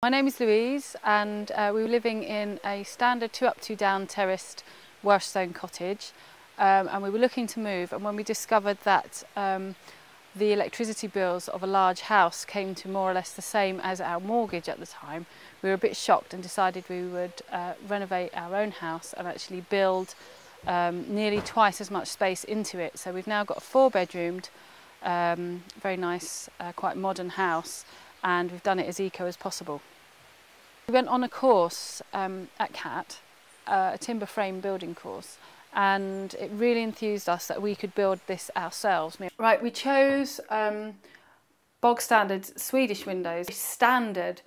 My name is Louise, and we were living in a standard 2 up 2 down terraced Welsh stone cottage, and we were looking to move, and when we discovered that the electricity bills of a large house came to more or less the same as our mortgage at the time, we were a bit shocked and decided we would renovate our own house and actually build nearly twice as much space into it. So we've now got a 4-bedroomed, very nice, quite modern house, and we've done it as eco as possible. We went on a course at CAT, a timber frame building course, and it really enthused us that we could build this ourselves. Right, we chose bog standard Swedish windows. Standard,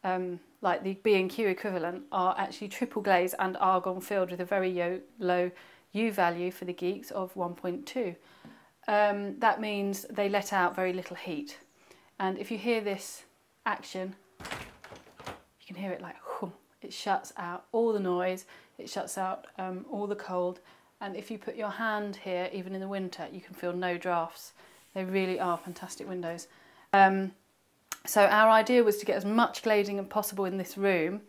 like the B&Q equivalent, are actually triple glazed and argon filled with a very low U value for the geeks of 1.2. That means they let out very little heat. And if you hear this action, you can hear it like whoom. It shuts out all the noise, it shuts out all the cold, and if you put your hand here, even in the winter, you can feel no drafts. They really are fantastic windows. So our idea was to get as much glazing as possible in this room,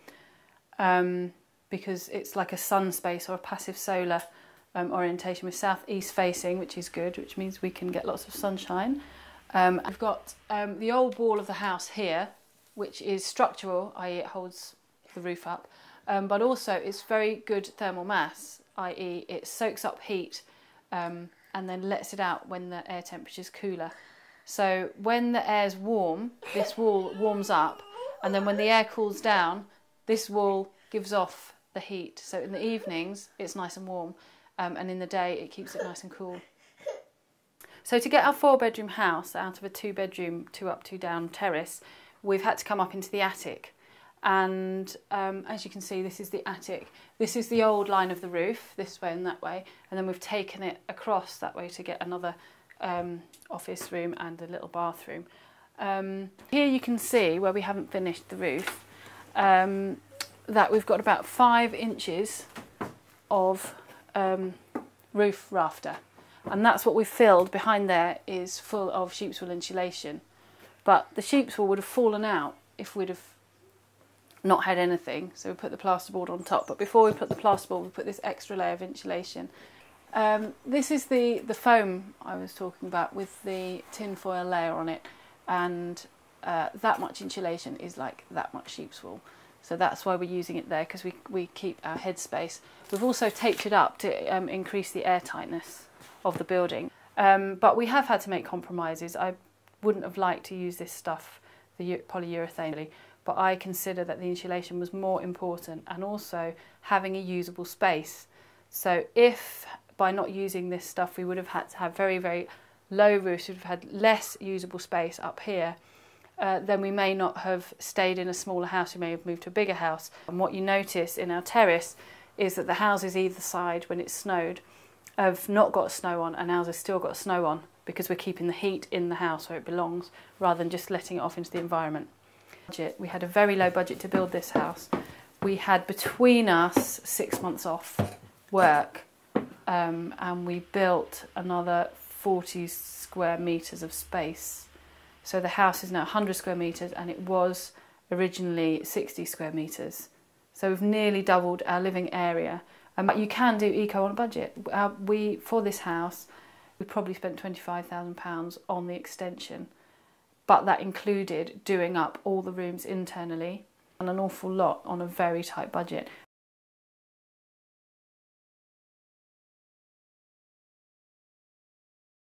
because it's like a sun space or a passive solar orientation with southeast facing, which is good, which means we can get lots of sunshine. I've got the old wall of the house here, which is structural, i.e. it holds the roof up, but also it's very good thermal mass, i.e. it soaks up heat and then lets it out when the air temperature is cooler. So when the air's warm, this wall warms up, and then when the air cools down, this wall gives off the heat. So in the evenings it's nice and warm, and in the day it keeps it nice and cool. So to get our 4-bedroom house out of a 2-bedroom 2 up 2 down terrace, we've had to come up into the attic, and as you can see, this is the attic. This is the old line of the roof, this way and that way, and then we've taken it across that way to get another office room and a little bathroom. Here you can see, where we haven't finished the roof, that we've got about 5 inches of roof rafter. And that's what we've filled. Behind there is full of sheep's wool insulation. But the sheep's wool would have fallen out if we'd have not had anything. So we put the plasterboard on top. But before we put the plasterboard, we put this extra layer of insulation. This is the foam I was talking about with the tin foil layer on it. And that much insulation is like that much sheep's wool. So that's why we're using it there, because we keep our headspace. We've also taped it up to increase the air tightness of the building, but we have had to make compromises. I wouldn't have liked to use this stuff, the polyurethane, but I consider that the insulation was more important, and also having a usable space. So if by not using this stuff we would have had to have very, very low roofs, we'd have had less usable space up here, then we may not have stayed in a smaller house, we may have moved to a bigger house. And what you notice in our terrace is that the houses either side, when it's snowed, have not got snow on, and ours have still got snow on, because we're keeping the heat in the house where it belongs rather than just letting it off into the environment. We had a very low budget to build this house. We had between us 6 months off work, and we built another 40 square metres of space. So the house is now 100 square metres, and it was originally 60 square metres. So we've nearly doubled our living area. But you can do eco on a budget. For this house, we probably spent £25,000 on the extension, but that included doing up all the rooms internally and an awful lot on a very tight budget.